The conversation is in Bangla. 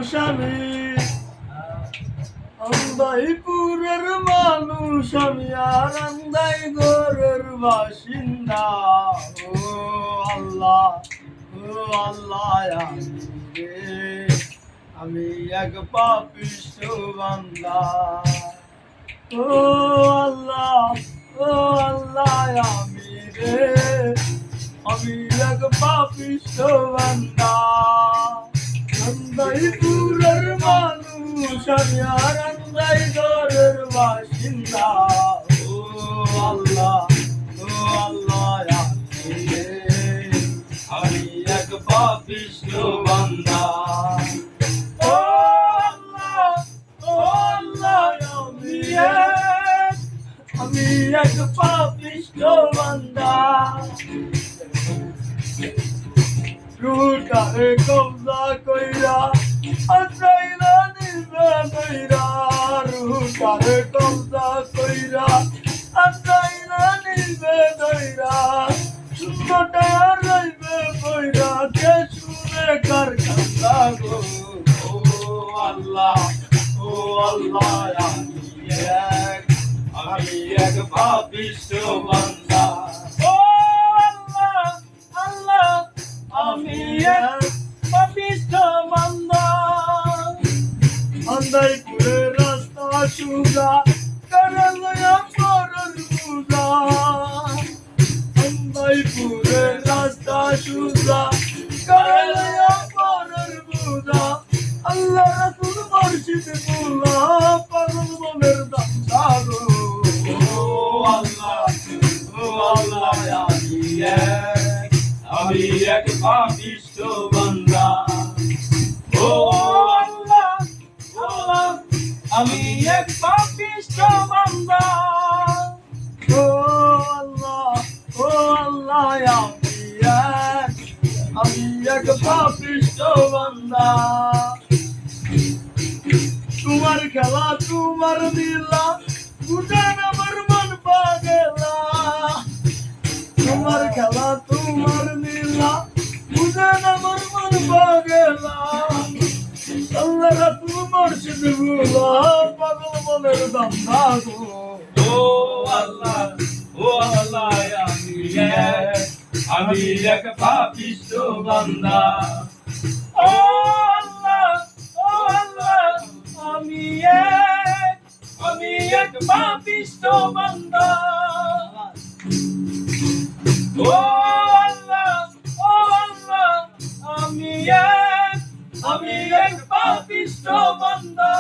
মানুষ আমি, আন্দাইপুরের মানুষ আমি, আর আন্দাই ঘরের বাসিন্দা। ও আল্লাহ, ও আল্লাহ, আমি এক পাপিষ্ঠ বান্দা। ও আল্লাহ, ও আল্লাহ, আমি এক পাপিষ্ঠ বান্দা। আন্দাইপুরের মানুষ আমি, আর আন্দাই ঘরের বাসিন্দা। ও আল্লাহ, ও আল্লাহ, আমি এক পাপিষ্ঠ বান্দা। ও আল্লাহ, ও আল্লাহ, আমি এক পাপিষ্ঠ বান্দা। রুটারে কবজা কইরা আসাইলা নিবে দইরা, রুটারে কবজা কইরা আসাইলা নিবে দইরা, শূন্যটা রইবে বইরা, কে শুনে কার কান্দা গো। ও আল্লাহ, ও আল্লাহ, আমি এক পাপিষ্ঠ বান্দা। ও আল্লাহ, আল্লাহ, আমি এক পাপিষ্ঠ বান্দা। আন্দাইপুরের রাস্তা সুজা করে লয়া পরের পূজা, আন্দাইপুরের রাস্তা সুজা করে লয়া পরের পূজা। আল্লাহ রাসূল মুর্শিদ মুল্লা পাগল মনের দাতা গো। ও আল্লাহ, ও আল্লাহ, আমি এক পাপিষ্ঠ বান্দা। ও আল্লাহ, ও আল্লাহ, আমি এক পাপিষ্ঠ বান্দা। ও আল্লাহ, ও আল্লাহ, আমি এক পাপিষ্ঠ বান্দা। তোমার খেলা তোমার লীলা বুঝেন আমার মন পাগলা, তোমার খেলা তোমার লীলা বুঝেন আমার মন পাগলা। আল্লাহ রাসূল মুর্শিদ মুল্লা পাগল মনের দাতা গো। ও আল্লাহ, ও আল্লাহ, আমি এক পাপিষ্ঠ বান্দা। ও আল্লাহ, ও আল্লাহ, আমি এক পাপিষ্ঠ বান্দা। ও আল্লাহ, ও আল্লাহ, আমি এক পাপিষ্ঠ বান্দা।